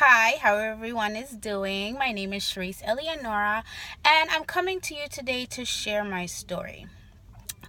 Hi, how everyone is doing. My name is Sharice Eleonora, and I'm coming to you today to share my story.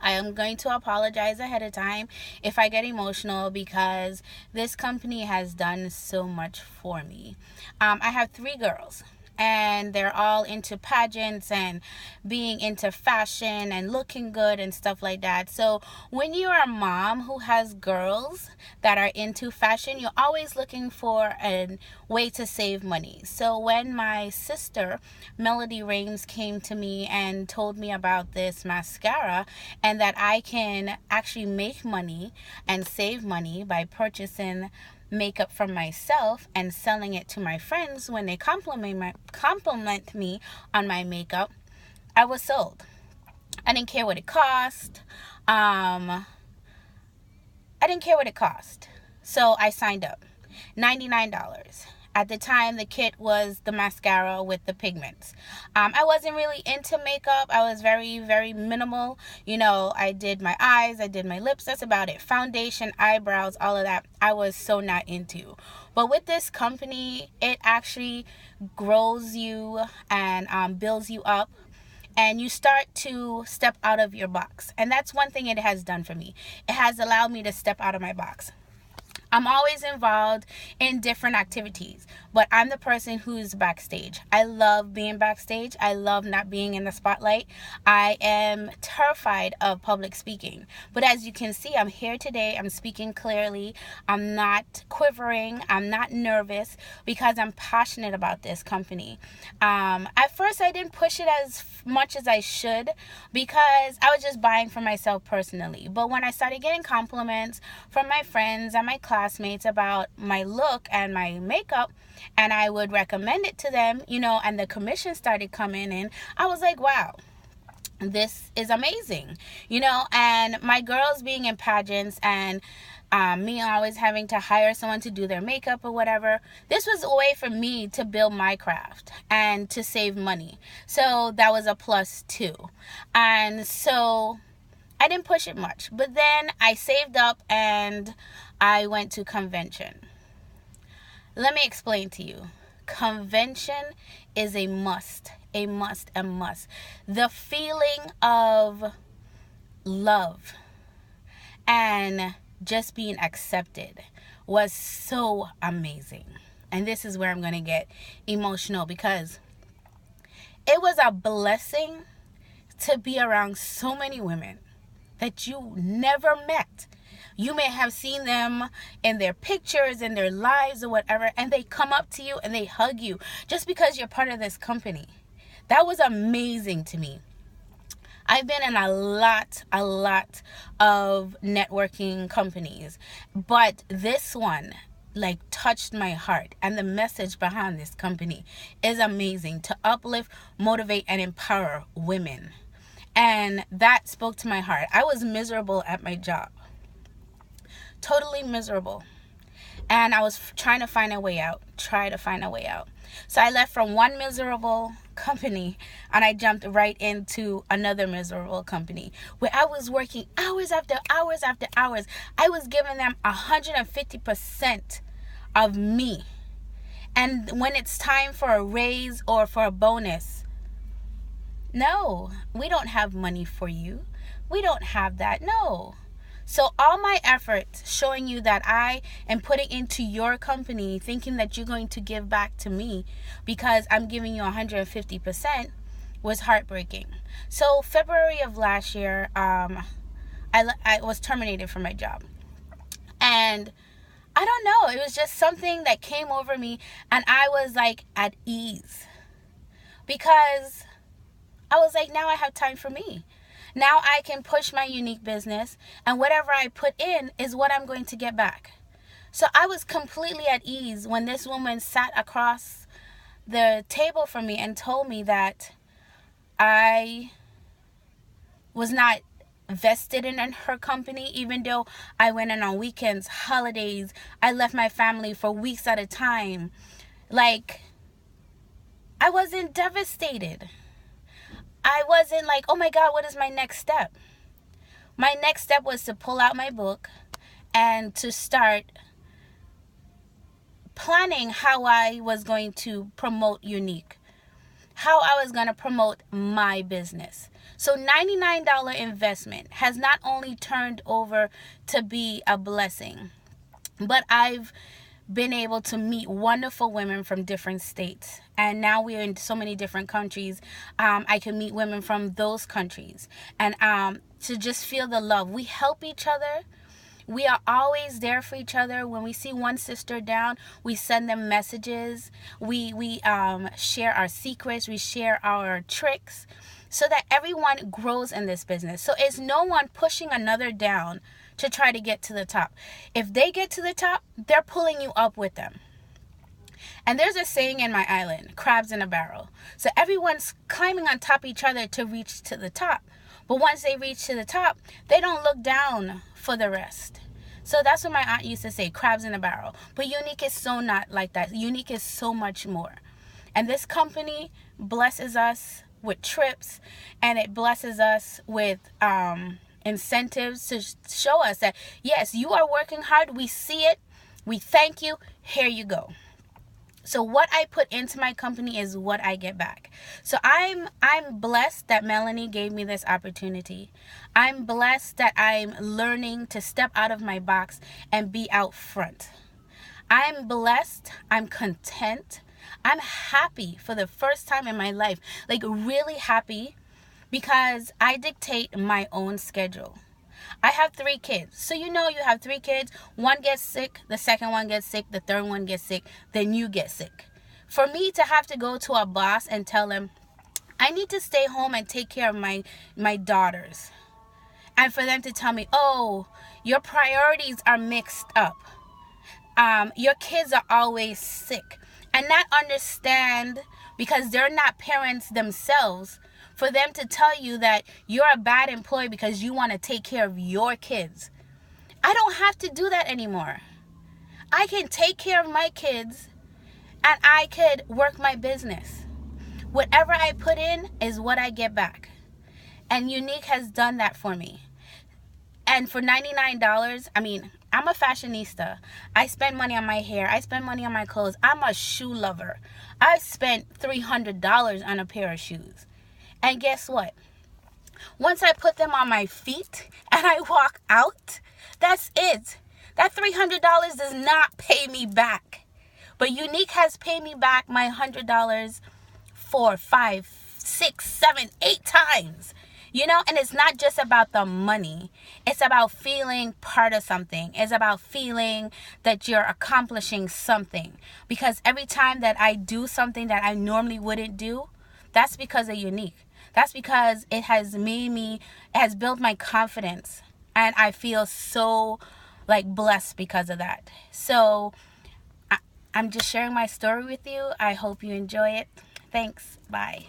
I am going to apologize ahead of time if I get emotional because this company has done so much for me. I have three girls, and they're all into pageants and being into fashion and looking good and stuff like that. So when you're a mom who has girls that are into fashion, you're always looking for a way to save money. So when my sister Melody Rames came to me and told me about this mascara and that I can actually make money and save money by purchasing makeup from myself and selling it to my friends when they compliment me on my makeup, I was sold. I didn't care what it cost. I didn't care what it cost. So I signed up. $99. At the time, the kit was the mascara with the pigments. I wasn't really into makeup. I was very, very minimal. I did my eyes, I did my lips. That's about it. Foundation, eyebrows, all of that. I was so not into. But with this company, it actually grows you and builds you up, and you start to step out of your box. And that's one thing it has done for me. It has allowed me to step out of my box. I'm always involved in different activities, but I'm the person who's backstage. I love being backstage. I love not being in the spotlight. I am terrified of public speaking. But as you can see, I'm here today. I'm speaking clearly. I'm not quivering. I'm not nervous because I'm passionate about this company. At first, I didn't push it as much as I should because I was just buying for myself personally. But when I started getting compliments from my friends and my classmates about my look and my makeup, and I would recommend it to them, and the commission started coming in, I was like, wow, this is amazing, and my girls being in pageants and me always having to hire someone to do their makeup or whatever. This was a way for me to build my craft and to save money. So that was a plus too. And so I didn't push it much. But then I saved up and I went to convention. Let me explain to you. Convention is a must. A must, a must. The feeling of love and just being accepted was so amazing. And this is where I'm going to get emotional because it was a blessing to be around so many women that you never met. You may have seen them in their pictures, in their lives or whatever, and they come up to you and they hug you just because you're part of this company. That was amazing to me. I've been in a lot of networking companies, but this one touched my heart, and the message behind this company is amazing: to uplift, motivate, and empower women. And that spoke to my heart. I was miserable at my job, totally miserable. And I was trying to find a way out. So I left from one miserable company and I jumped right into another miserable company where I was working hours after hours after hours. I was giving them 150% of me. And when it's time for a raise or for a bonus, no, we don't have money for you. We don't have that. No. So all my efforts showing you that I am putting into your company, thinking that you're going to give back to me because I'm giving you 150%, was heartbreaking. So February of last year, I was terminated from my job. And I don't know, it was just something that came over me and I was at ease because I was now I have time for me. Now I can push my unique business, and whatever I put in is what I'm going to get back. So I was completely at ease when this woman sat across the table from me and told me that I was not vested in her company, even though I went in on weekends, holidays. I left my family for weeks at a time. I wasn't devastated. I wasn't oh my God, what is my next step? My next step was to pull out my book and to start planning how I was going to promote Unique, how I was going to promote my business. So $99 investment has not only turned over to be a blessing, but I've been able to meet wonderful women from different states. And now we're in so many different countries. I can meet women from those countries. And to just feel the love. We help each other. We are always there for each other. When we see one sister down, we send them messages. We share our secrets. We share our tricks so that everyone grows in this business. So it's no one pushing another down to try to get to the top. If they get to the top, they're pulling you up with them. And there's a saying in my island, crabs in a barrel. So everyone's climbing on top of each other to reach to the top. But once they reach to the top, they don't look down for the rest. So that's what my aunt used to say, crabs in a barrel. But Unique is so not like that. Unique is so much more. And this company blesses us with trips, and it blesses us with incentives to show us that, yes, you are working hard. We see it. We thank you. Here you go. So what I put into my company is what I get back. So I'm blessed that Melanie gave me this opportunity. I'm blessed that I'm learning to step out of my box and be out front. I'm blessed. I'm content. I'm happy for the first time in my life, like really happy, because I dictate my own schedule. I have 3 kids. So you have 3 kids. One gets sick, the second one gets sick, the third one gets sick, then you get sick. For me to have to go to a boss and tell him, I need to stay home and take care of my daughters. And for them to tell me, oh, your priorities are mixed up. Your kids are always sick. And not understand, because they're not parents themselves, for them to tell you that you're a bad employee because you want to take care of your kids. I don't have to do that anymore. I can take care of my kids and I could work my business. Whatever I put in is what I get back. And Unique has done that for me. And for $99, I'm a fashionista. I spend money on my hair. I spend money on my clothes. I'm a shoe lover. I spent $300 on a pair of shoes. And guess what? Once I put them on my feet and I walk out, that's it. That $300 does not pay me back. But Unique has paid me back my $100 4, 5, 6, 7, 8 times. And it's not just about the money. It's about feeling part of something. It's about feeling that you're accomplishing something. Because every time that I do something that I normally wouldn't do, that's because of Unique. That's because it has built my confidence. And I feel so blessed because of that. So I'm just sharing my story with you. I hope you enjoy it. Thanks. Bye.